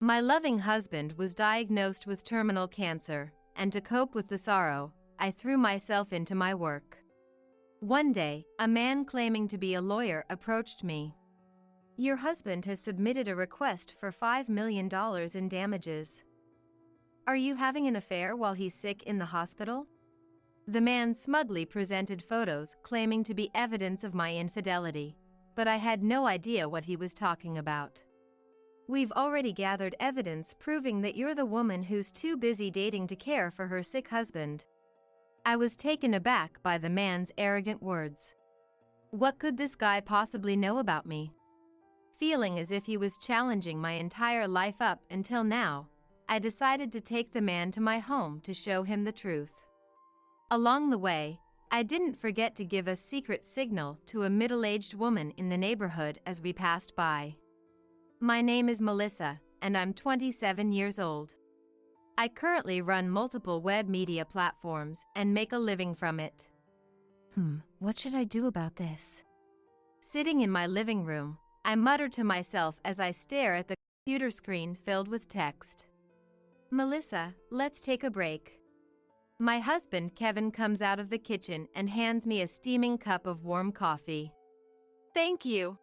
My loving husband was diagnosed with terminal cancer, and to cope with the sorrow, I threw myself into my work. One day, a man claiming to be a lawyer approached me. "Your husband has submitted a request for $5 million in damages. Are you having an affair while he's sick in the hospital?" The man smugly presented photos claiming to be evidence of my infidelity, but I had no idea what he was talking about. "We've already gathered evidence proving that you're the woman who's too busy dating to care for her sick husband." I was taken aback by the man's arrogant words. What could this guy possibly know about me? Feeling as if he was challenging my entire life up until now, I decided to take the man to my home to show him the truth. Along the way, I didn't forget to give a secret signal to a middle-aged woman in the neighborhood as we passed by. "My name is Melissa, and I'm 27 years old. I currently run multiple web media platforms and make a living from it." What should I do about this? Sitting in my living room, I mutter to myself as I stare at the computer screen filled with text. "Melissa, let's take a break." My husband Kevin comes out of the kitchen and hands me a steaming cup of warm coffee. "Thank you."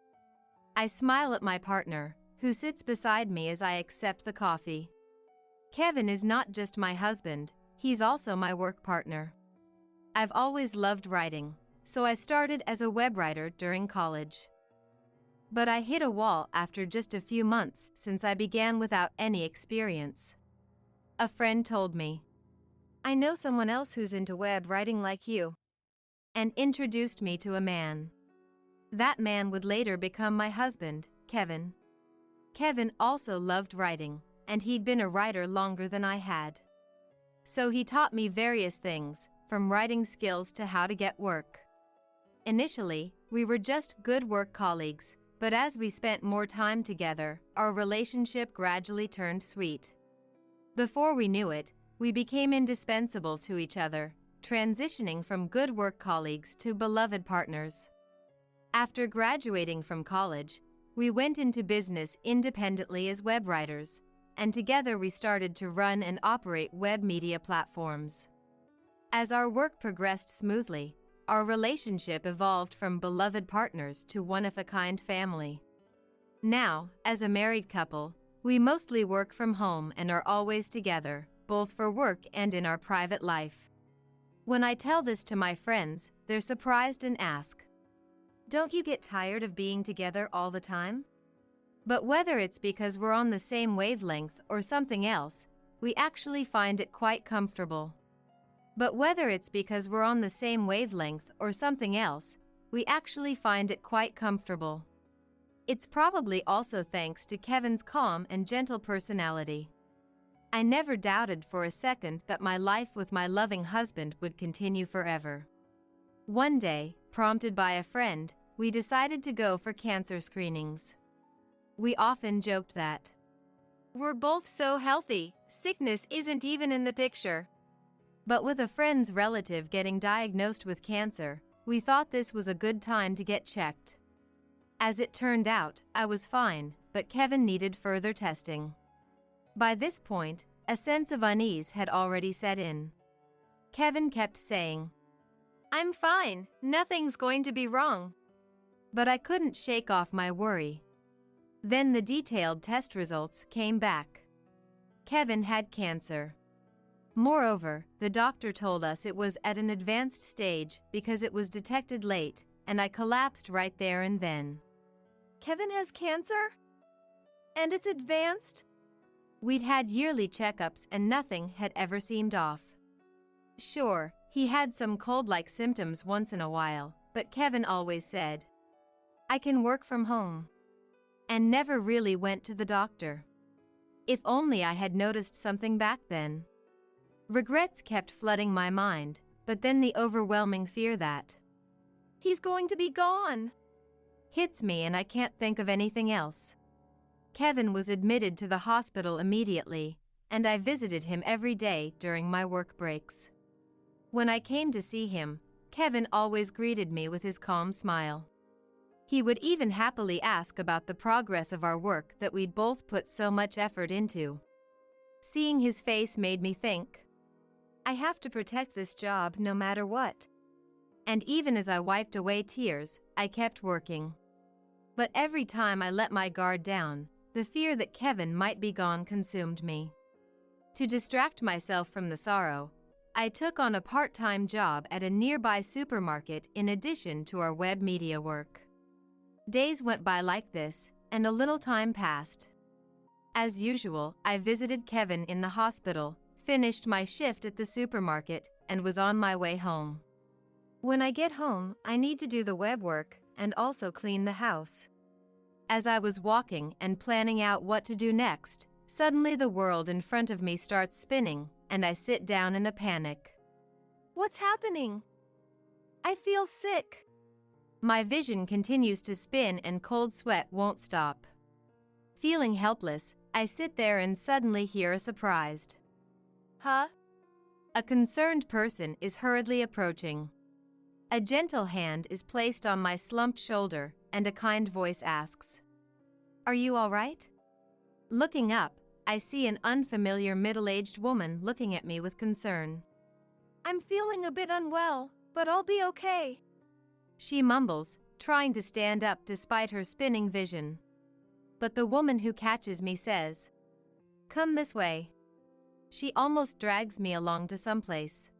I smile at my partner, who sits beside me as I accept the coffee. Kevin is not just my husband, he's also my work partner. I've always loved writing, so I started as a web writer during college. But I hit a wall after just a few months since I began without any experience. A friend told me, "I know someone else who's into web writing like you," and introduced me to a man. That man would later become my husband, Kevin. Kevin also loved writing, and he'd been a writer longer than I had. So he taught me various things, from writing skills to how to get work. Initially, we were just good work colleagues, but as we spent more time together, our relationship gradually turned sweet. Before we knew it, we became indispensable to each other, transitioning from good work colleagues to beloved partners. After graduating from college, we went into business independently as web writers, and together we started to run and operate web media platforms. As our work progressed smoothly, our relationship evolved from beloved partners to one-of-a-kind family. Now, as a married couple, we mostly work from home and are always together, both for work and in our private life. When I tell this to my friends, they're surprised and ask, "Don't you get tired of being together all the time?" But whether it's because we're on the same wavelength or something else, we actually find it quite comfortable. It's probably also thanks to Kevin's calm and gentle personality. I never doubted for a second that my life with my loving husband would continue forever. One day, prompted by a friend, we decided to go for cancer screenings. We often joked that, "We're both so healthy, sickness isn't even in the picture." But with a friend's relative getting diagnosed with cancer, we thought this was a good time to get checked. As it turned out, I was fine, but Kevin needed further testing. By this point, a sense of unease had already set in. Kevin kept saying, "I'm fine, nothing's going to be wrong." But I couldn't shake off my worry. Then the detailed test results came back. Kevin had cancer. Moreover, the doctor told us it was at an advanced stage because it was detected late, and I collapsed right there and then. "Kevin has cancer? And it's advanced?" We'd had yearly checkups and nothing had ever seemed off. Sure, he had some cold-like symptoms once in a while, but Kevin always said, "I can work from home," and never really went to the doctor. If only I had noticed something back then. Regrets kept flooding my mind, but then the overwhelming fear that he's going to be gone hits me and I can't think of anything else. Kevin was admitted to the hospital immediately, and I visited him every day during my work breaks. When I came to see him, Kevin always greeted me with his calm smile. He would even happily ask about the progress of our work that we'd both put so much effort into. Seeing his face made me think, I have to protect this job no matter what. And even as I wiped away tears, I kept working. But every time I let my guard down, the fear that Kevin might be gone consumed me. To distract myself from the sorrow, I took on a part-time job at a nearby supermarket in addition to our web media work. Days went by like this, and a little time passed. As usual, I visited Kevin in the hospital, finished my shift at the supermarket, and was on my way home. When I get home, I need to do the web work and also clean the house. As I was walking and planning out what to do next, suddenly the world in front of me starts spinning, and I sit down in a panic. What's happening? I feel sick. My vision continues to spin and cold sweat won't stop. Feeling helpless, I sit there and suddenly hear a surprised, "Huh?" A concerned person is hurriedly approaching. A gentle hand is placed on my slumped shoulder, and a kind voice asks, "Are you all right?" Looking up, I see an unfamiliar middle-aged woman looking at me with concern. "I'm feeling a bit unwell, but I'll be okay," she mumbles, trying to stand up despite her spinning vision. But the woman who catches me says, "Come this way." She almost drags me along to someplace.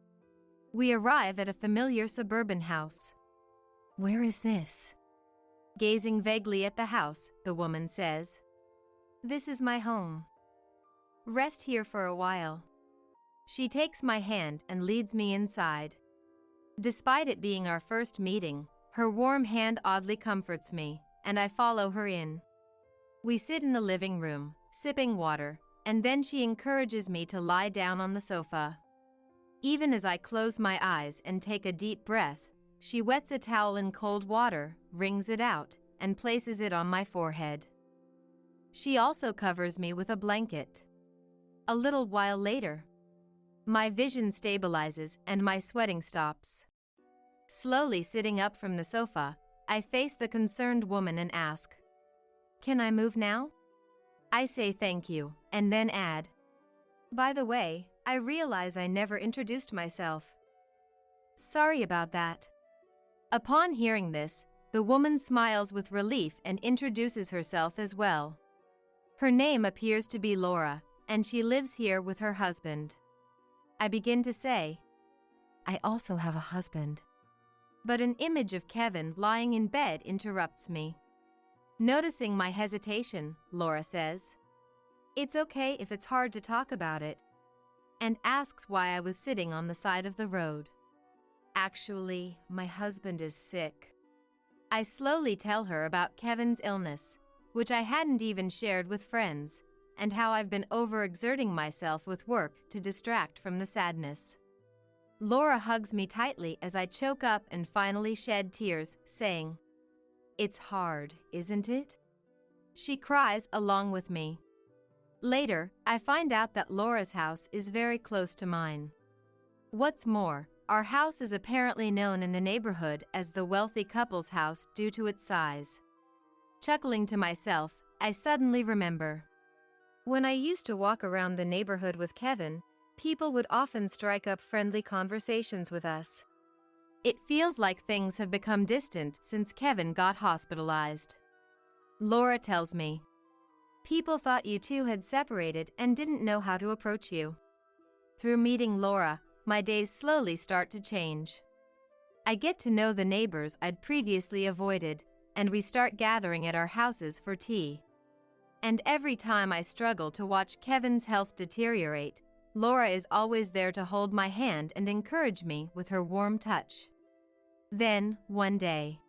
We arrive at a familiar suburban house. "Where is this?" Gazing vaguely at the house, the woman says, "This is my home. Rest here for a while." She takes my hand and leads me inside. Despite it being our first meeting, her warm hand oddly comforts me, and I follow her in. We sit in the living room, sipping water, and then she encourages me to lie down on the sofa. Even as I close my eyes and take a deep breath, she wets a towel in cold water, wrings it out, and places it on my forehead. She also covers me with a blanket. A little while later, my vision stabilizes and my sweating stops. Slowly sitting up from the sofa, I face the concerned woman and ask, "Can I move now?" I say thank you, and then add, "By the way, I realize I never introduced myself. Sorry about that." Upon hearing this, the woman smiles with relief and introduces herself as well. Her name appears to be Laura, and she lives here with her husband. I begin to say, "I also have a husband." But an image of Kevin lying in bed interrupts me. Noticing my hesitation, Laura says, "It's okay if it's hard to talk about it," and asks why I was sitting on the side of the road. "Actually, my husband is sick." I slowly tell her about Kevin's illness, which I hadn't even shared with friends, and how I've been overexerting myself with work to distract from the sadness. Laura hugs me tightly as I choke up and finally shed tears, saying, "It's hard, isn't it?" She cries along with me. Later, I find out that Laura's house is very close to mine. What's more, our house is apparently known in the neighborhood as the wealthy couple's house due to its size. Chuckling to myself, I suddenly remember. When I used to walk around the neighborhood with Kevin, people would often strike up friendly conversations with us. It feels like things have become distant since Kevin got hospitalized. Laura tells me, "People thought you two had separated and didn't know how to approach you." Through meeting Laura, my days slowly start to change. I get to know the neighbors I'd previously avoided, and we start gathering at our houses for tea. And every time I struggle to watch Kevin's health deteriorate, Laura is always there to hold my hand and encourage me with her warm touch. Then, one day,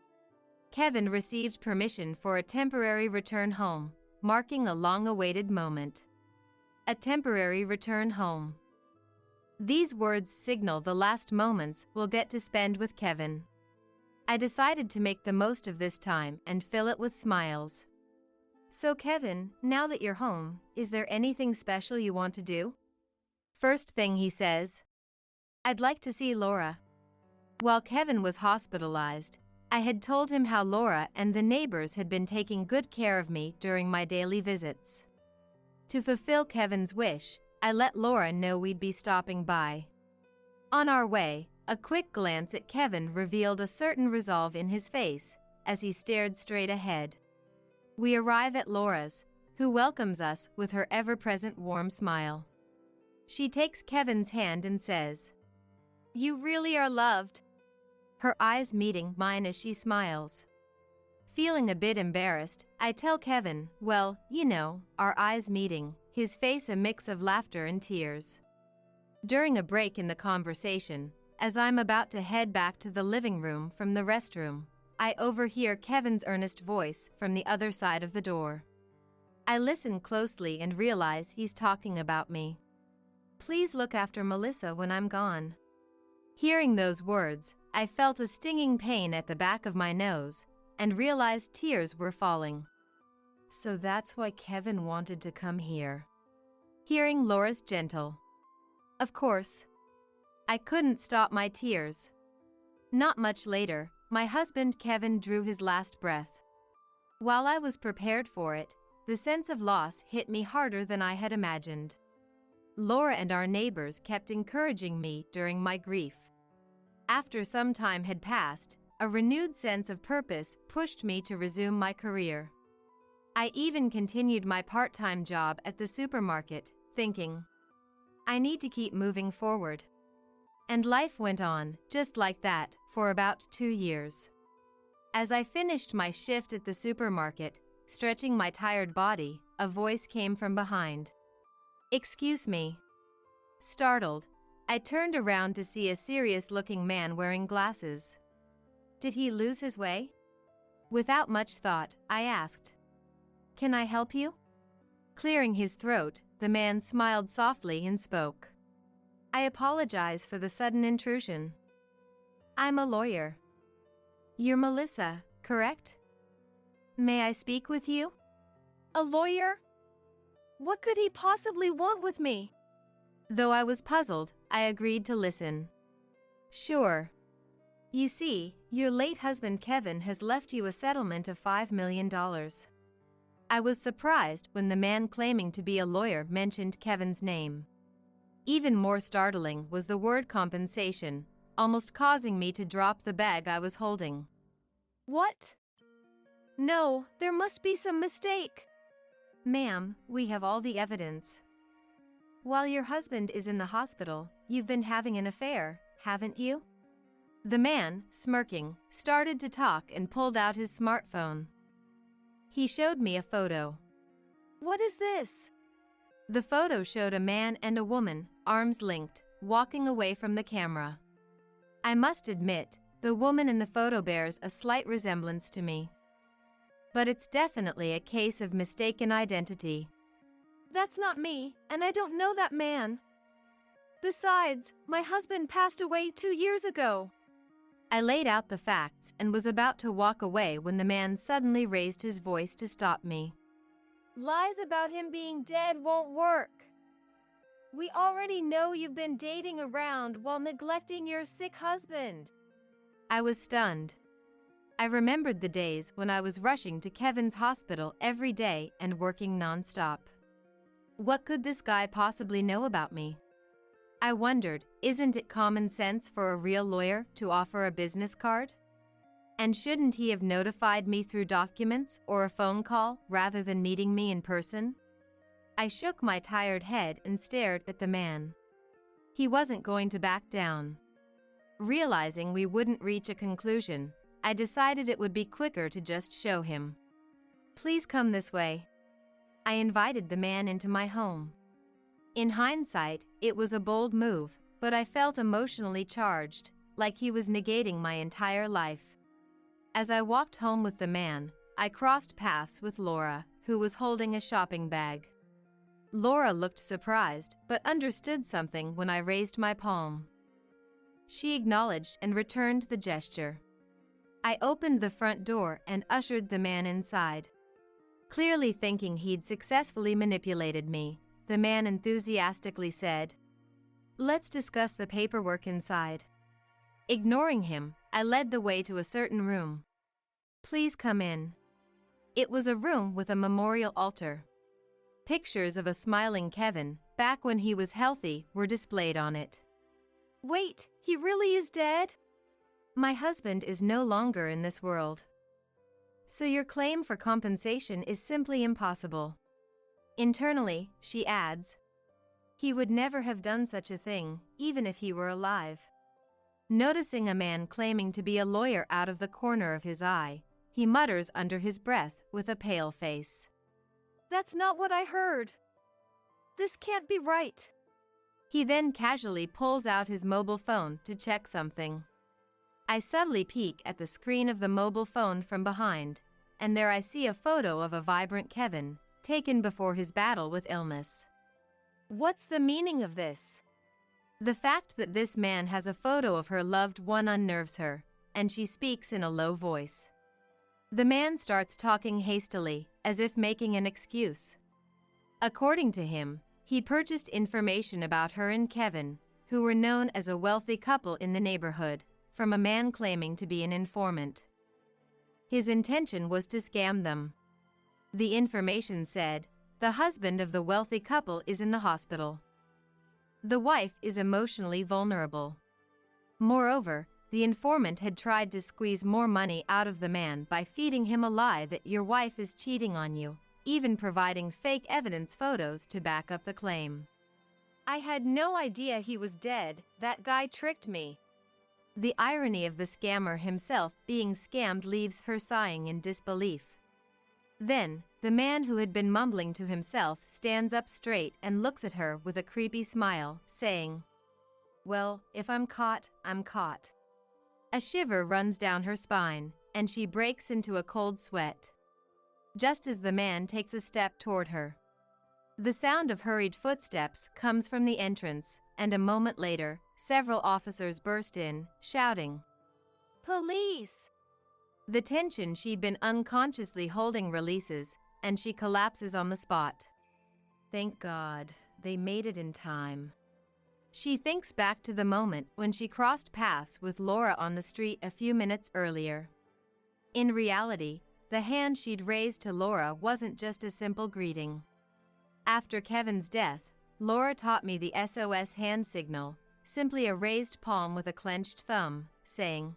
Kevin received permission for a temporary return home, marking a long-awaited moment. A temporary return home. These words signal the last moments we'll get to spend with Kevin. I decided to make the most of this time and fill it with smiles. "So Kevin, now that you're home, is there anything special you want to do?" First thing he says, "I'd like to see Laura." While Kevin was hospitalized, I had told him how Laura and the neighbors had been taking good care of me during my daily visits. To fulfill Kevin's wish, I let Laura know we'd be stopping by. On our way, a quick glance at Kevin revealed a certain resolve in his face as he stared straight ahead. We arrive at Laura's, who welcomes us with her ever-present warm smile. She takes Kevin's hand and says, "You really are loved." Her eyes meeting mine as she smiles. Feeling a bit embarrassed, I tell Kevin, well, you know, our eyes meeting, his face a mix of laughter and tears. During a break in the conversation, as I'm about to head back to the living room from the restroom, I overhear Kevin's earnest voice from the other side of the door. I listen closely and realize he's talking about me. "Please look after Melissa when I'm gone." Hearing those words, I felt a stinging pain at the back of my nose and realized tears were falling. So that's why Kevin wanted to come here. Hearing Laura's gentle, "Of course." I couldn't stop my tears. Not much later, my husband Kevin drew his last breath. While I was prepared for it, the sense of loss hit me harder than I had imagined. Laura and our neighbors kept encouraging me during my grief. After some time had passed, a renewed sense of purpose pushed me to resume my career. I even continued my part-time job at the supermarket, thinking, I need to keep moving forward. And life went on, just like that, for about 2 years. As I finished my shift at the supermarket, stretching my tired body, a voice came from behind. "Excuse me." Startled, I turned around to see a serious-looking man wearing glasses. Did he lose his way? Without much thought, I asked, "Can I help you?" Clearing his throat, the man smiled softly and spoke. "I apologize for the sudden intrusion. I'm a lawyer." "You're Melissa, correct? May I speak with you?" "A lawyer? What could he possibly want with me?" Though I was puzzled, I agreed to listen. "Sure. You see, your late husband Kevin has left you a settlement of $5 million. I was surprised when the man claiming to be a lawyer mentioned Kevin's name. Even more startling was the word compensation, almost causing me to drop the bag I was holding. "What? No, there must be some mistake." "Ma'am, we have all the evidence. While your husband is in the hospital, you've been having an affair, haven't you?" The man, smirking, started to talk and pulled out his smartphone. He showed me a photo. "What is this?" The photo showed a man and a woman, arms linked, walking away from the camera. I must admit, the woman in the photo bears a slight resemblance to me. But it's definitely a case of mistaken identity. "That's not me, and I don't know that man. Besides, my husband passed away 2 years ago." I laid out the facts and was about to walk away when the man suddenly raised his voice to stop me. "Lies about him being dead won't work. We already know you've been dating around while neglecting your sick husband." I was stunned. I remembered the days when I was rushing to Kevin's hospital every day and working non-stop. What could this guy possibly know about me? I wondered, isn't it common sense for a real lawyer to offer a business card? And shouldn't he have notified me through documents or a phone call rather than meeting me in person? I shook my tired head and stared at the man. He wasn't going to back down. Realizing we wouldn't reach a conclusion, I decided it would be quicker to just show him. "Please come this way." I invited the man into my home. In hindsight, it was a bold move, but I felt emotionally charged, like he was negating my entire life. As I walked home with the man, I crossed paths with Laura, who was holding a shopping bag. Laura looked surprised, but understood something when I raised my palm. She acknowledged and returned the gesture. I opened the front door and ushered the man inside. Clearly thinking he'd successfully manipulated me, the man enthusiastically said, "Let's discuss the paperwork inside." Ignoring him, I led the way to a certain room. "Please come in." It was a room with a memorial altar. Pictures of a smiling Kevin, back when he was healthy, were displayed on it. "Wait, he really is dead?" "My husband is no longer in this world. So your claim for compensation is simply impossible." Internally, she adds, "He would never have done such a thing, even if he were alive." Noticing a man claiming to be a lawyer out of the corner of his eye, he mutters under his breath with a pale face, "That's not what I heard. This can't be right." He then casually pulls out his mobile phone to check something. I subtly peek at the screen of the mobile phone from behind, and there I see a photo of a vibrant Kevin, taken before his battle with illness. What's the meaning of this? The fact that this man has a photo of her loved one unnerves her, and she speaks in a low voice. The man starts talking hastily, as if making an excuse. According to him, he purchased information about her and Kevin, who were known as a wealthy couple in the neighborhood, from a man claiming to be an informant. His intention was to scam them. The information said, the husband of the wealthy couple is in the hospital. The wife is emotionally vulnerable. Moreover, the informant had tried to squeeze more money out of the man by feeding him a lie that your wife is cheating on you, even providing fake evidence photos to back up the claim. "I had no idea he was dead. That guy tricked me." The irony of the scammer himself being scammed leaves her sighing in disbelief. Then, the man who had been mumbling to himself stands up straight and looks at her with a creepy smile, saying, "Well, if I'm caught, I'm caught." A shiver runs down her spine, and she breaks into a cold sweat. Just as the man takes a step toward her. The sound of hurried footsteps comes from the entrance, and a moment later, several officers burst in, shouting, "Police!" The tension she'd been unconsciously holding releases, and she collapses on the spot. Thank God, they made it in time. She thinks back to the moment when she crossed paths with Laura on the street a few minutes earlier. In reality, the hand she'd raised to Laura wasn't just a simple greeting. After Kevin's death, Laura taught me the SOS hand signal, simply a raised palm with a clenched thumb, saying,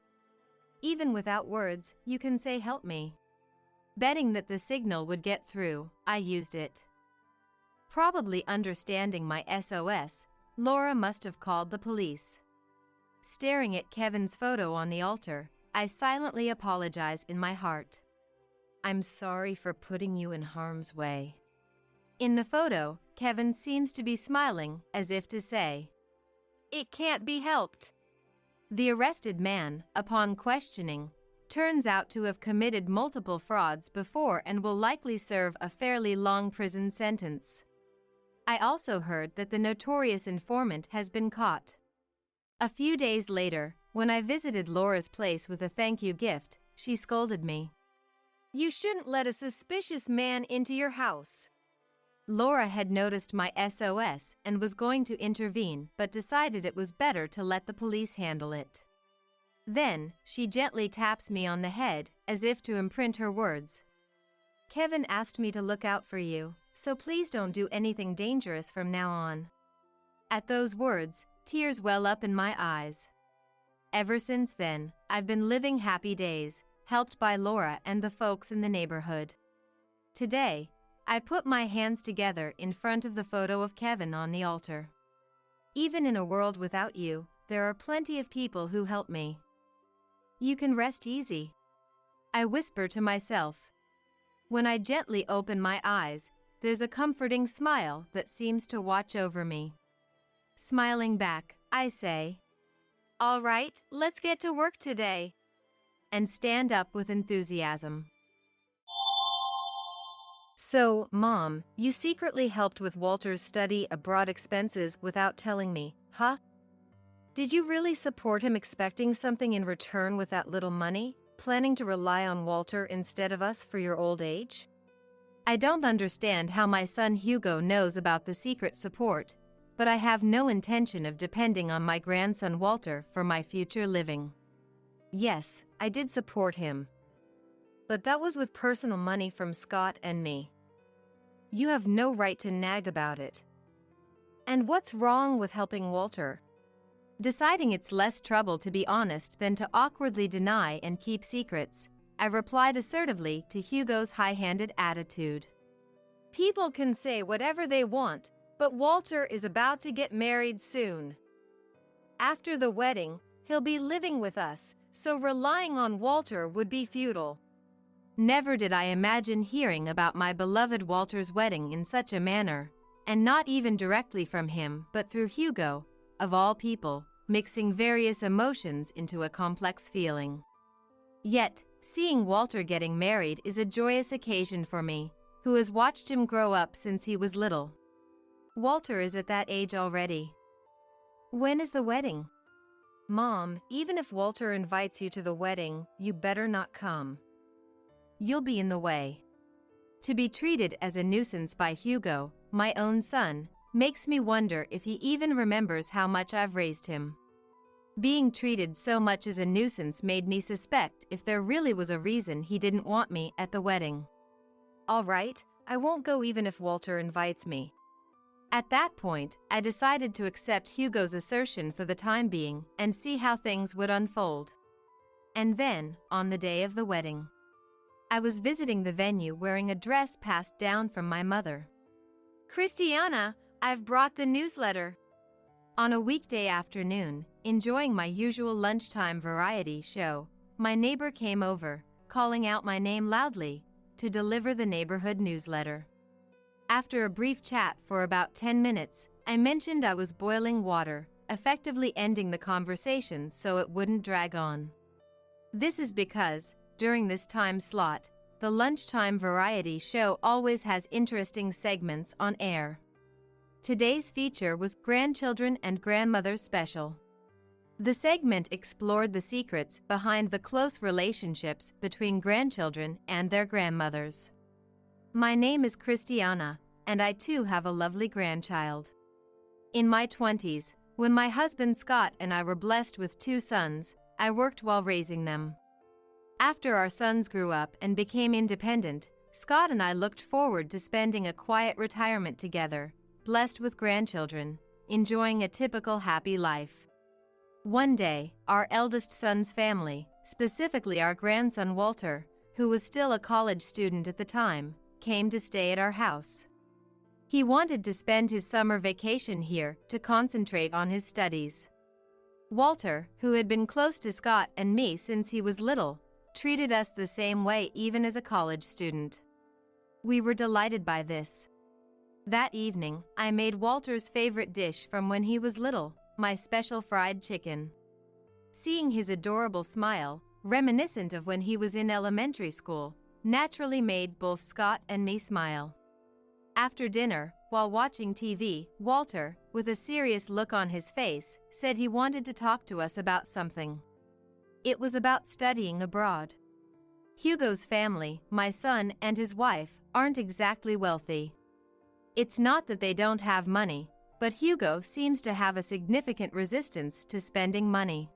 "Even without words, you can say help me." Betting that the signal would get through, I used it. Probably understanding my SOS, Laura must have called the police. Staring at Kevin's photo on the altar, I silently apologize in my heart. "I'm sorry for putting you in harm's way." In the photo, Kevin seems to be smiling, as if to say, "It can't be helped." The arrested man, upon questioning, turns out to have committed multiple frauds before and will likely serve a fairly long prison sentence. I also heard that the notorious informant has been caught. A few days later, when I visited Laura's place with a thank you gift, she scolded me. "You shouldn't let a suspicious man into your house." Laura had noticed my SOS and was going to intervene but decided it was better to let the police handle it. Then, she gently taps me on the head, as if to imprint her words. "Kevin asked me to look out for you, so please don't do anything dangerous from now on." At those words, tears well up in my eyes. Ever since then, I've been living happy days, helped by Laura and the folks in the neighborhood. Today, I put my hands together in front of the photo of Kevin on the altar. Even in a world without you, there are plenty of people who help me. You can rest easy. I whisper to myself. When I gently open my eyes, there's a comforting smile that seems to watch over me. Smiling back, I say, "All right, let's get to work today," and stand up with enthusiasm. So, Mom, you secretly helped with Walter's study abroad expenses without telling me, huh? Did you really support him expecting something in return with that little money, planning to rely on Walter instead of us for your old age? I don't understand how my son Hugo knows about the secret support, but I have no intention of depending on my grandson Walter for my future living. Yes, I did support him. But that was with personal money from Scott and me. You have no right to nag about it. And what's wrong with helping Walter? Deciding it's less trouble to be honest than to awkwardly deny and keep secrets, I replied assertively to Hugo's high-handed attitude. People can say whatever they want, but Walter is about to get married soon. After the wedding, he'll be living with us, so relying on Walter would be futile. Never did I imagine hearing about my beloved Walter's wedding in such a manner, and not even directly from him but through Hugo, of all people, mixing various emotions into a complex feeling. Yet, seeing Walter getting married is a joyous occasion for me, who has watched him grow up since he was little. Walter is at that age already. When is the wedding? Mom, even if Walter invites you to the wedding, you better not come. You'll be in the way. To be treated as a nuisance by Hugo, my own son, makes me wonder if he even remembers how much I've raised him. Being treated so much as a nuisance made me suspect if there really was a reason he didn't want me at the wedding. All right, I won't go even if Walter invites me. At that point, I decided to accept Hugo's assertion for the time being and see how things would unfold. And then, on the day of the wedding, I was visiting the venue wearing a dress passed down from my mother. Christiana, I've brought the newsletter. On a weekday afternoon, enjoying my usual lunchtime variety show, my neighbor came over, calling out my name loudly, to deliver the neighborhood newsletter. After a brief chat for about 10 minutes, I mentioned I was boiling water, effectively ending the conversation so it wouldn't drag on. This is because, during this time slot, the lunchtime variety show always has interesting segments on air. Today's feature was Grandchildren and Grandmothers Special. The segment explored the secrets behind the close relationships between grandchildren and their grandmothers. My name is Christiana, and I too have a lovely grandchild. In my 20s, when my husband Scott and I were blessed with 2 sons, I worked while raising them. After our sons grew up and became independent, Scott and I looked forward to spending a quiet retirement together, blessed with grandchildren, enjoying a typical happy life. One day, our eldest son's family, specifically our grandson Walter, who was still a college student at the time, came to stay at our house. He wanted to spend his summer vacation here to concentrate on his studies. Walter, who had been close to Scott and me since he was little, treated us the same way even as a college student. We were delighted by this. That evening, I made Walter's favorite dish from when he was little, my special fried chicken. Seeing his adorable smile, reminiscent of when he was in elementary school, naturally made both Scott and me smile. After dinner, while watching TV, Walter, with a serious look on his face, said he wanted to talk to us about something. It was about studying abroad. Hugo's family, my son and his wife, aren't exactly wealthy. It's not that they don't have money, but Hugo seems to have a significant resistance to spending money.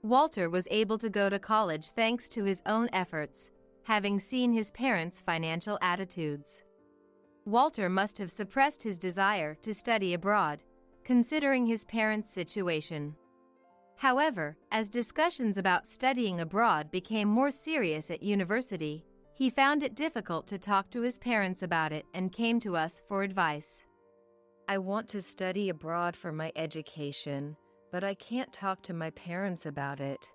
Walter was able to go to college thanks to his own efforts, having seen his parents' financial attitudes. Walter must have suppressed his desire to study abroad, considering his parents' situation. However, as discussions about studying abroad became more serious at university, he found it difficult to talk to his parents about it and came to us for advice. I want to study abroad for my education, but I can't talk to my parents about it.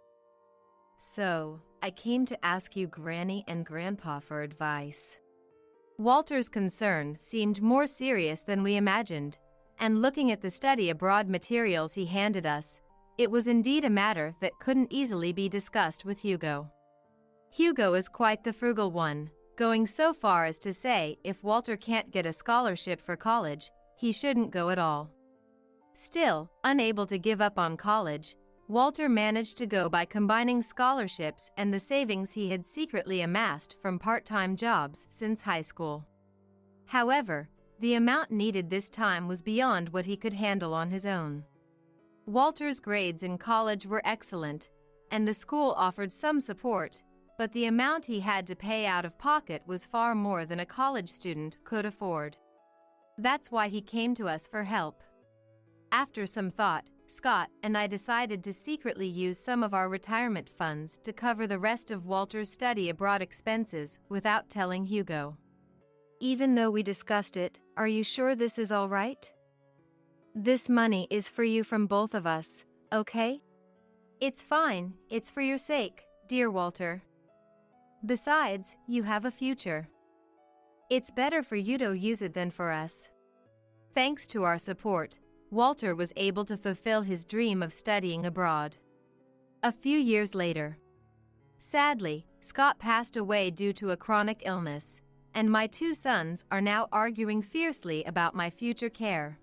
So, I came to ask you Granny and Grandpa for advice. Walter's concern seemed more serious than we imagined, and looking at the study abroad materials he handed us, it was indeed a matter that couldn't easily be discussed with Hugo. Hugo is quite the frugal one, going so far as to say if Walter can't get a scholarship for college, he shouldn't go at all. Still, unable to give up on college, Walter managed to go by combining scholarships and the savings he had secretly amassed from part-time jobs since high school. However, the amount needed this time was beyond what he could handle on his own. Walter's grades in college were excellent, and the school offered some support, but the amount he had to pay out of pocket was far more than a college student could afford. That's why he came to us for help. After some thought, Scott and I decided to secretly use some of our retirement funds to cover the rest of Walter's study abroad expenses without telling Hugo. Even though we discussed it, are you sure this is all right? This money is for you from both of us, okay? It's fine, it's for your sake, dear Walter. Besides, you have a future. It's better for you to use it than for us. Thanks to our support, Walter was able to fulfill his dream of studying abroad. A few years later, sadly, Scott passed away due to a chronic illness, and my two sons are now arguing fiercely about my future care.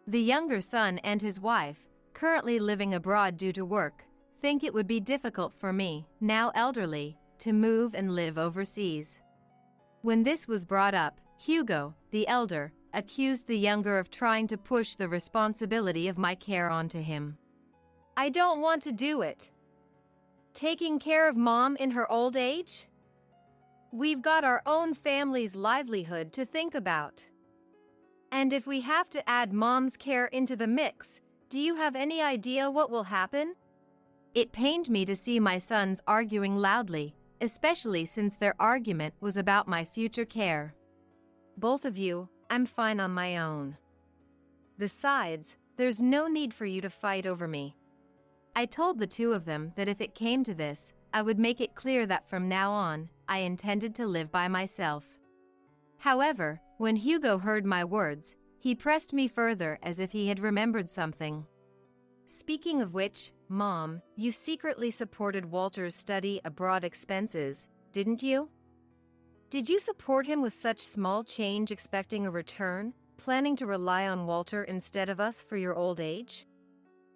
The younger son and his wife, currently living abroad due to work, think it would be difficult for me, now elderly, to move and live overseas. When this was brought up, Hugo, the elder, accused the younger of trying to push the responsibility of my care onto him. I don't want to do it. Taking care of Mom in her old age? We've got our own family's livelihood to think about. And if we have to add Mom's care into the mix, do you have any idea what will happen? It pained me to see my sons arguing loudly, especially since their argument was about my future care. Both of you, I'm fine on my own. Besides, there's no need for you to fight over me. I told the two of them that if it came to this, I would make it clear that from now on, I intended to live by myself. However, when Hugo heard my words, he pressed me further as if he had remembered something. Speaking of which, Mom, you secretly supported Walter's study abroad expenses, didn't you? Did you support him with such small change expecting a return, planning to rely on Walter instead of us for your old age?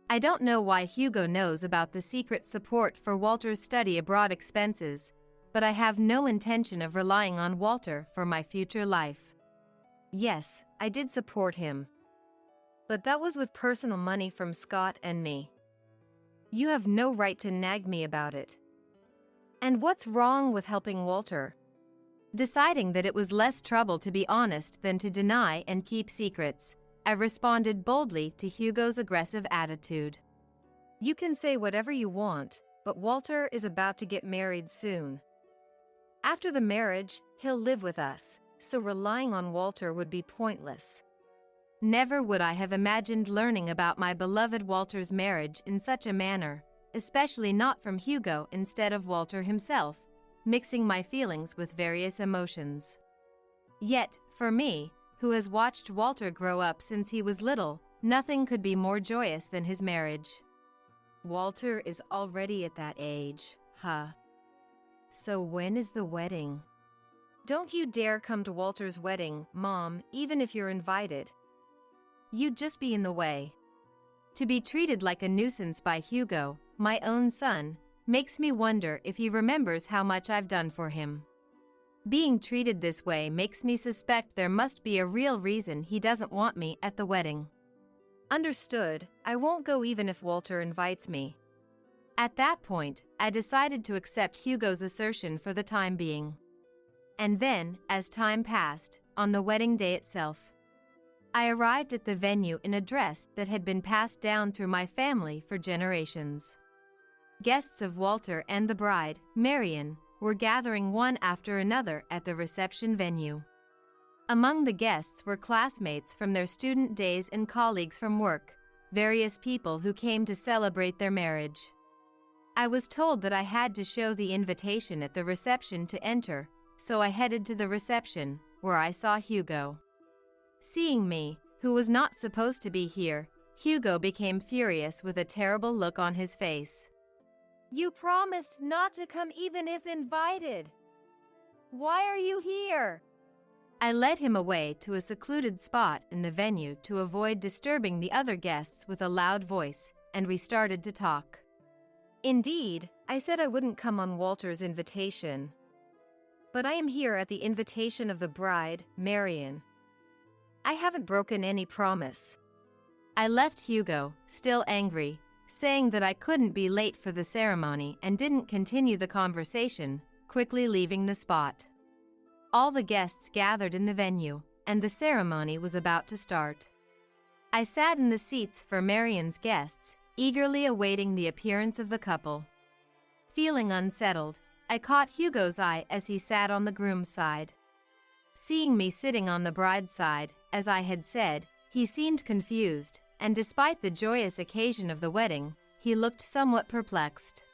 I don't know why Hugo knows about the secret support for Walter's study abroad expenses, but I have no intention of relying on Walter for my future life. Yes, I did support him. But that was with personal money from Scott and me. You have no right to nag me about it. And what's wrong with helping Walter? Deciding that it was less trouble to be honest than to deny and keep secrets, I responded boldly to Hugo's aggressive attitude. You can say whatever you want, but Walter is about to get married soon. After the marriage, he'll live with us, so relying on Walter would be pointless. Never would I have imagined learning about my beloved Walter's marriage in such a manner, especially not from Hugo instead of Walter himself, mixing my feelings with various emotions. Yet, for me, who has watched Walter grow up since he was little, nothing could be more joyous than his marriage. Walter is already at that age, huh? So when is the wedding? Don't you dare come to Walter's wedding, Mom, even if you're invited. You'd just be in the way. To be treated like a nuisance by Hugo, my own son, makes me wonder if he remembers how much I've done for him. Being treated this way makes me suspect there must be a real reason he doesn't want me at the wedding. Understood, I won't go even if Walter invites me. At that point, I decided to accept Hugo's assertion for the time being. And then, as time passed, on the wedding day itself, I arrived at the venue in a dress that had been passed down through my family for generations. Guests of Walter and the bride, Marion, were gathering one after another at the reception venue. Among the guests were classmates from their student days and colleagues from work, various people who came to celebrate their marriage. I was told that I had to show the invitation at the reception to enter, so I headed to the reception, where I saw Hugo. Seeing me, who was not supposed to be here, Hugo became furious with a terrible look on his face. You promised not to come even if invited. Why are you here? I led him away to a secluded spot in the venue to avoid disturbing the other guests with a loud voice, and we started to talk. Indeed, I said I wouldn't come on Walter's invitation. But I am here at the invitation of the bride, Marion. I haven't broken any promise. I left Hugo, still angry, saying that I couldn't be late for the ceremony and didn't continue the conversation, quickly leaving the spot. All the guests gathered in the venue, and the ceremony was about to start. I sat in the seats for Marian's guests, eagerly awaiting the appearance of the couple. Feeling unsettled, I caught Hugo's eye as he sat on the groom's side. Seeing me sitting on the bride's side, as I had said, he seemed confused, and despite the joyous occasion of the wedding, he looked somewhat perplexed.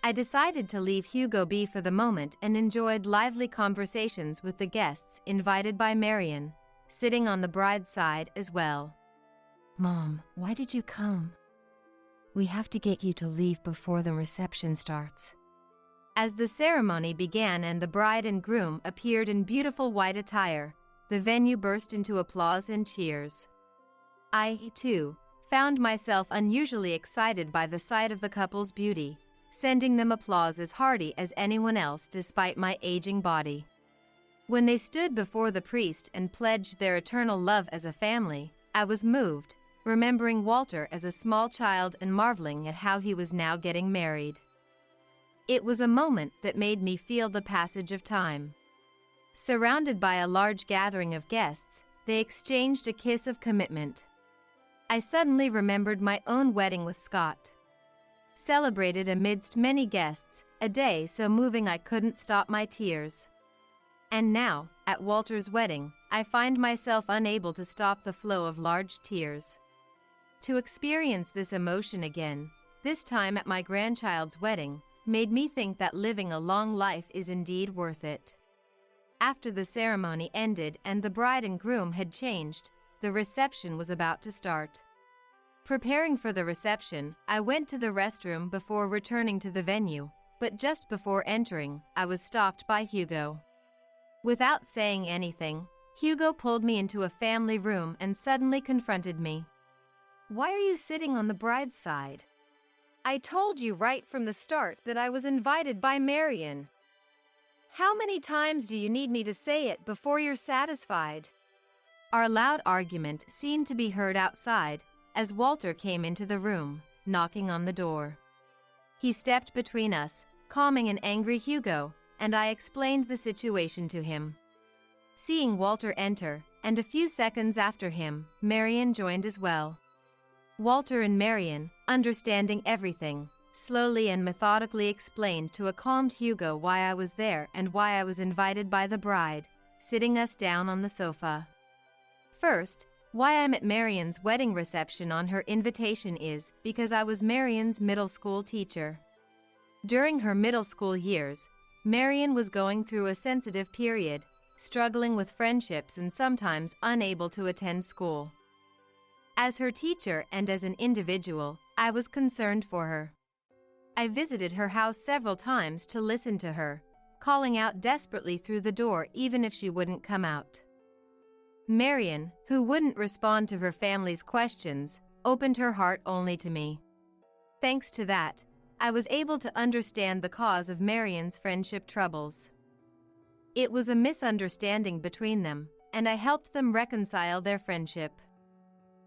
I decided to leave Hugo be for the moment and enjoyed lively conversations with the guests invited by Marian, sitting on the bride's side as well. Mom, why did you come? We have to get you to leave before the reception starts. As the ceremony began and the bride and groom appeared in beautiful white attire, the venue burst into applause and cheers. I, too, found myself unusually excited by the sight of the couple's beauty, sending them applause as hearty as anyone else despite my aging body. When they stood before the priest and pledged their eternal love as a family, I was moved, remembering Walter as a small child and marveling at how he was now getting married. It was a moment that made me feel the passage of time. Surrounded by a large gathering of guests, they exchanged a kiss of commitment. I suddenly remembered my own wedding with Scott. Celebrated amidst many guests, a day so moving I couldn't stop my tears. And now, at Walter's wedding, I find myself unable to stop the flow of large tears. To experience this emotion again, this time at my grandchild's wedding, made me think that living a long life is indeed worth it. After the ceremony ended and the bride and groom had changed, the reception was about to start. Preparing for the reception, I went to the restroom before returning to the venue, but just before entering, I was stopped by Hugo. Without saying anything, Hugo pulled me into a family room and suddenly confronted me. "Why are you sitting on the bride's side? I told you right from the start that I was invited by Marian. How many times do you need me to say it before you're satisfied?" Our loud argument seemed to be heard outside as Walter came into the room, knocking on the door. He stepped between us, calming an angry Hugo, and I explained the situation to him. Seeing Walter enter, and a few seconds after him, Marian joined as well. Walter and Marian, understanding everything, slowly and methodically explained to a calmed Hugo why I was there and why I was invited by the bride, sitting us down on the sofa. First, why I'm at Marian's wedding reception on her invitation is because I was Marian's middle school teacher. During her middle school years, Marian was going through a sensitive period, struggling with friendships and sometimes unable to attend school. As her teacher and as an individual, I was concerned for her. I visited her house several times to listen to her, calling out desperately through the door even if she wouldn't come out. Marian, who wouldn't respond to her family's questions, opened her heart only to me. Thanks to that, I was able to understand the cause of Marian's friendship troubles. It was a misunderstanding between them, and I helped them reconcile their friendship.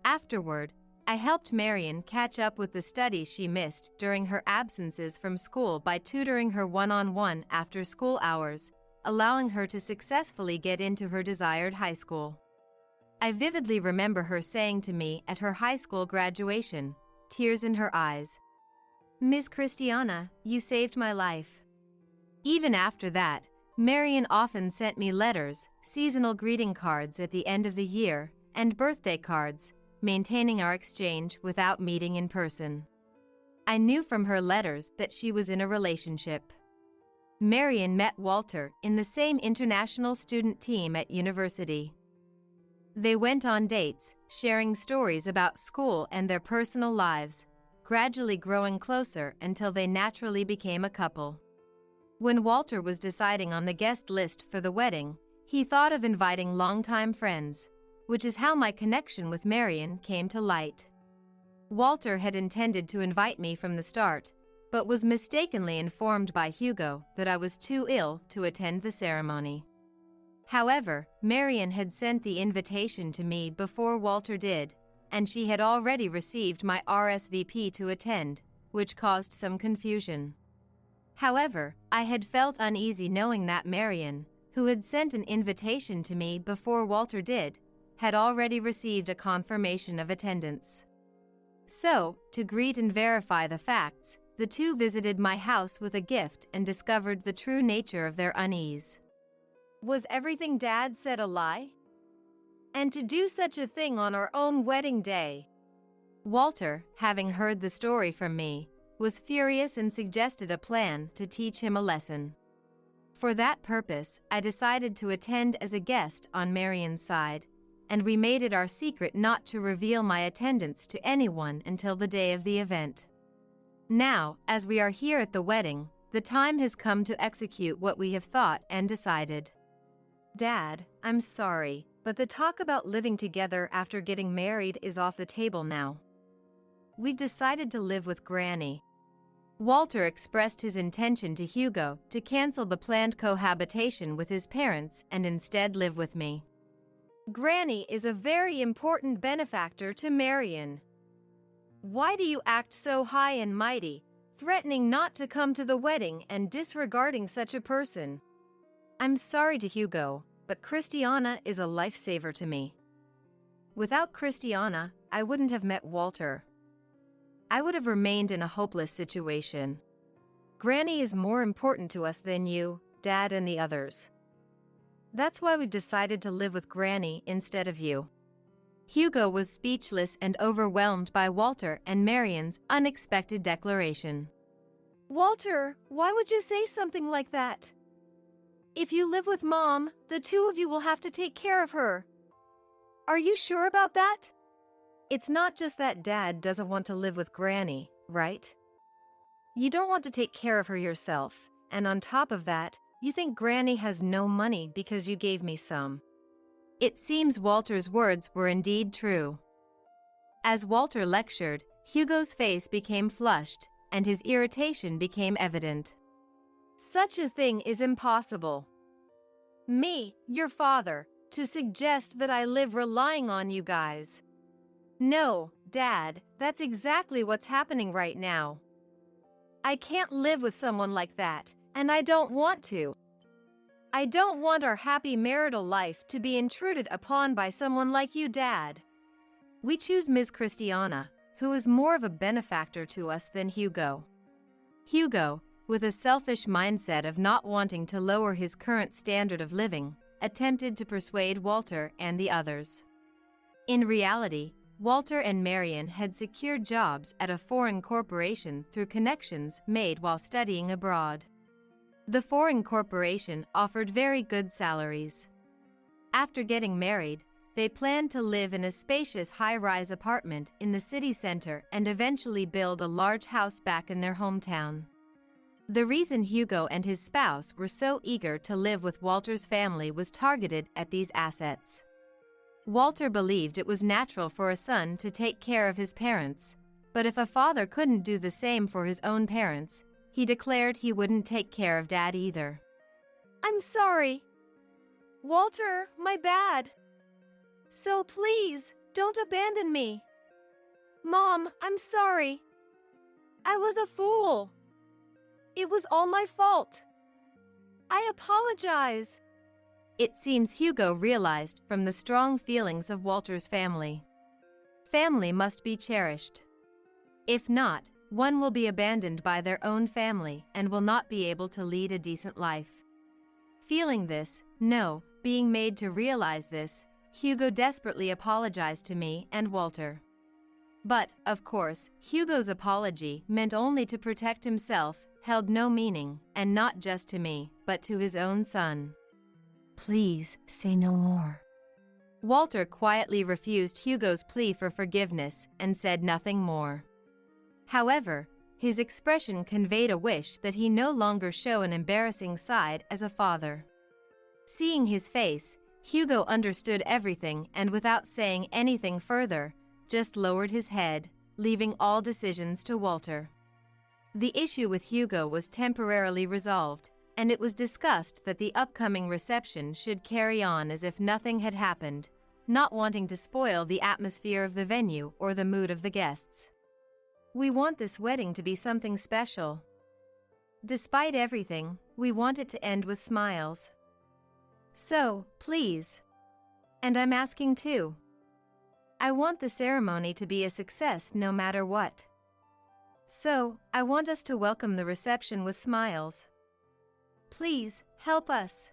Afterward, I helped Marian catch up with the studies she missed during her absences from school by tutoring her one-on-one after school hours, allowing her to successfully get into her desired high school. I vividly remember her saying to me at her high school graduation, tears in her eyes, "Miss Christiana, you saved my life." Even after that, Marian often sent me letters, seasonal greeting cards at the end of the year, and birthday cards, maintaining our exchange without meeting in person. I knew from her letters that she was in a relationship. Marian met Walter in the same international student team at university. They went on dates, sharing stories about school and their personal lives, gradually growing closer until they naturally became a couple. When Walter was deciding on the guest list for the wedding, he thought of inviting longtime friends, which is how my connection with Marian came to light. Walter had intended to invite me from the start, but was mistakenly informed by Hugo that I was too ill to attend the ceremony. However, Marian had sent the invitation to me before Walter did, and she had already received my RSVP to attend, which caused some confusion. However, I had felt uneasy knowing that Marion, who had sent an invitation to me before Walter did, had already received a confirmation of attendance. So, to greet and verify the facts, the two visited my house with a gift and discovered the true nature of their unease. Was everything Dad said a lie? And to do such a thing on our own wedding day? Walter, having heard the story from me, was furious and suggested a plan to teach him a lesson. For that purpose, I decided to attend as a guest on Marion's side, and we made it our secret not to reveal my attendance to anyone until the day of the event. Now, as we are here at the wedding, the time has come to execute what we have thought and decided. Dad, I'm sorry, but the talk about living together after getting married is off the table now. We've decided to live with Granny. Walter expressed his intention to Hugo to cancel the planned cohabitation with his parents and instead live with me. Granny is a very important benefactor to Marion. Why do you act so high and mighty, threatening not to come to the wedding and disregarding such a person? I'm sorry to Hugo, but Christiana is a lifesaver to me. Without Christiana, I wouldn't have met Walter. I would have remained in a hopeless situation. Granny is more important to us than you, Dad, and the others. That's why we decided to live with Granny instead of you. Hugo was speechless and overwhelmed by Walter and Marion's unexpected declaration. Walter, why would you say something like that? If you live with Mom, the two of you will have to take care of her. Are you sure about that? It's not just that Dad doesn't want to live with Granny, right? You don't want to take care of her yourself, and on top of that, you think Granny has no money because you gave me some. It seems Walter's words were indeed true. As Walter lectured, Hugo's face became flushed, and his irritation became evident. Such a thing is impossible. Me, your father, to suggest that I live relying on you guys. No, Dad, that's exactly what's happening right now. I can't live with someone like that, and I don't want to. I don't want our happy marital life to be intruded upon by someone like you, Dad. We choose Ms. Christiana, who is more of a benefactor to us than Hugo. Hugo, with a selfish mindset of not wanting to lower his current standard of living, attempted to persuade Walter and the others. In reality, Walter and Marion had secured jobs at a foreign corporation through connections made while studying abroad. The foreign corporation offered very good salaries. After getting married, they planned to live in a spacious high-rise apartment in the city center and eventually build a large house back in their hometown. The reason Hugo and his spouse were so eager to live with Walter's family was targeted at these assets. Walter believed it was natural for a son to take care of his parents, but if a father couldn't do the same for his own parents, he declared he wouldn't take care of Dad either. I'm sorry. Walter, my bad. So please, don't abandon me. Mom, I'm sorry. I was a fool. It was all my fault. I apologize. It seems Hugo realized from the strong feelings of Walter's family. Family must be cherished. If not, one will be abandoned by their own family and will not be able to lead a decent life. Feeling this, being made to realize this, Hugo desperately apologized to me and Walter. But, of course, Hugo's apology meant only to protect himself, held no meaning, and not just to me, but to his own son. Please, say no more. Walter quietly refused Hugo's plea for forgiveness and said nothing more. However, his expression conveyed a wish that he no longer show an embarrassing side as a father. Seeing his face, Hugo understood everything and without saying anything further, just lowered his head, leaving all decisions to Walter. The issue with Hugo was temporarily resolved, and it was discussed that the upcoming reception should carry on as if nothing had happened, not wanting to spoil the atmosphere of the venue or the mood of the guests. We want this wedding to be something special. Despite everything, we want it to end with smiles. So, please. And I'm asking too. I want the ceremony to be a success no matter what. So, I want us to welcome the reception with smiles. Please, help us.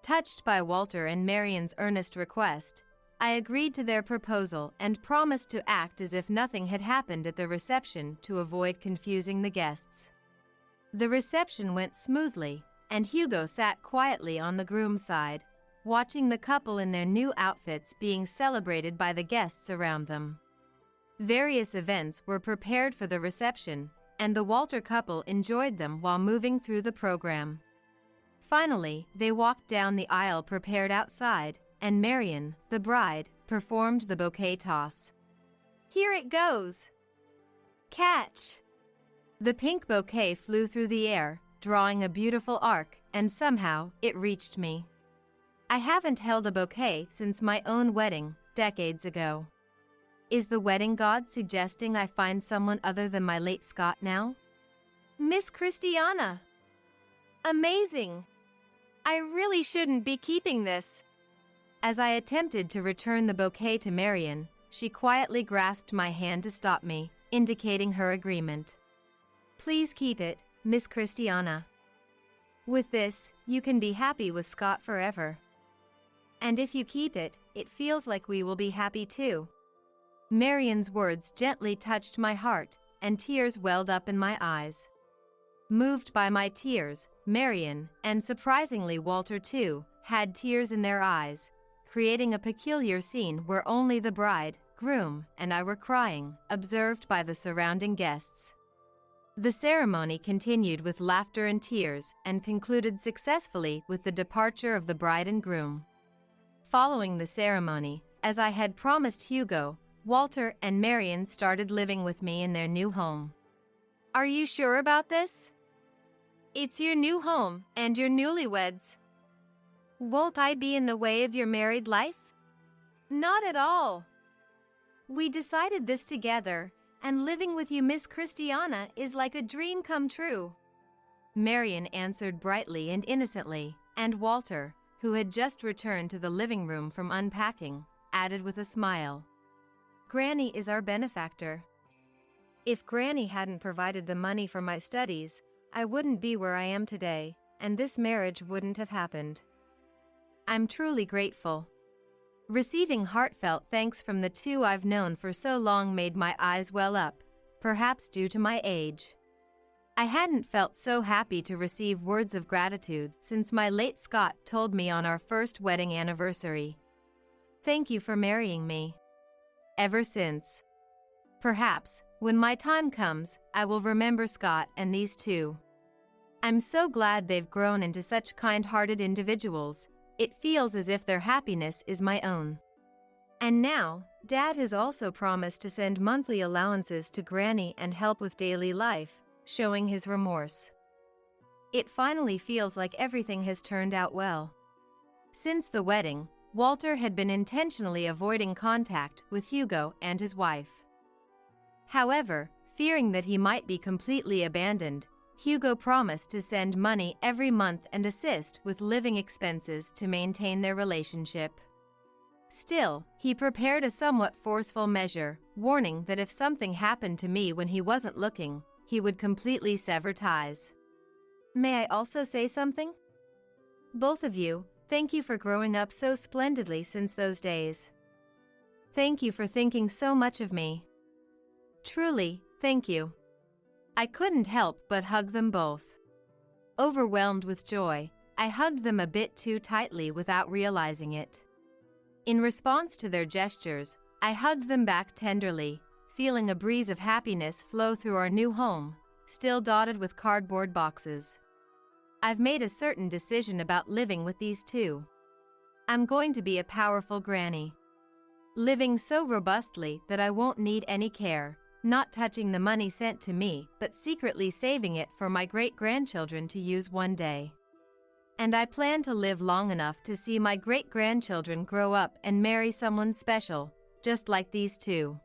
Touched by Walter and Marion's earnest request, I agreed to their proposal and promised to act as if nothing had happened at the reception to avoid confusing the guests. The reception went smoothly, and Hugo sat quietly on the groom's side, watching the couple in their new outfits being celebrated by the guests around them. Various events were prepared for the reception, and the Walter couple enjoyed them while moving through the program. Finally, they walked down the aisle prepared outside, and Marion, the bride, performed the bouquet toss. Here it goes! Catch! The pink bouquet flew through the air, drawing a beautiful arc, and somehow it reached me. I haven't held a bouquet since my own wedding, decades ago. Is the wedding god suggesting I find someone other than my late Scott now? Miss Christiana! Amazing! I really shouldn't be keeping this. As I attempted to return the bouquet to Marion, she quietly grasped my hand to stop me, indicating her agreement. Please keep it, Miss Christiana. With this, you can be happy with Scott forever. And if you keep it, it feels like we will be happy too. Marion's words gently touched my heart, and tears welled up in my eyes. Moved by my tears, Marion, and surprisingly Walter too, had tears in their eyes, creating a peculiar scene where only the bride, groom, and I were crying, observed by the surrounding guests. The ceremony continued with laughter and tears and concluded successfully with the departure of the bride and groom. Following the ceremony, as I had promised Hugo, Walter and Marion started living with me in their new home. Are you sure about this? It's your new home and your newlyweds. Won't I be in the way of your married life? Not at all. We decided this together, and living with you, Miss Christiana, is like a dream come true. Marion answered brightly and innocently, and Walter, who had just returned to the living room from unpacking, added with a smile. Granny is our benefactor. If Granny hadn't provided the money for my studies, I wouldn't be where I am today, and this marriage wouldn't have happened. I'm truly grateful. Receiving heartfelt thanks from the two I've known for so long made my eyes well up, perhaps due to my age. I hadn't felt so happy to receive words of gratitude since my late Scott told me on our first wedding anniversary. Thank you for marrying me. Ever since. Perhaps, when my time comes, I will remember Scott and these two. I'm so glad they've grown into such kind-hearted individuals. It feels as if their happiness is my own. And now, Dad has also promised to send monthly allowances to Granny and help with daily life, showing his remorse. It finally feels like everything has turned out well. Since the wedding, Walter had been intentionally avoiding contact with Hugo and his wife. However, fearing that he might be completely abandoned, Hugo promised to send money every month and assist with living expenses to maintain their relationship. Still, he prepared a somewhat forceful measure, warning that if something happened to me when he wasn't looking, he would completely sever ties. May I also say something? Both of you, thank you for growing up so splendidly since those days. Thank you for thinking so much of me. Truly, thank you. I couldn't help but hug them both. Overwhelmed with joy, I hugged them a bit too tightly without realizing it. In response to their gestures, I hugged them back tenderly, feeling a breeze of happiness flow through our new home, still dotted with cardboard boxes. I've made a certain decision about living with these two. I'm going to be a powerful granny. Living so robustly that I won't need any care, not touching the money sent to me, but secretly saving it for my great-grandchildren to use one day. And I plan to live long enough to see my great-grandchildren grow up and marry someone special, just like these two.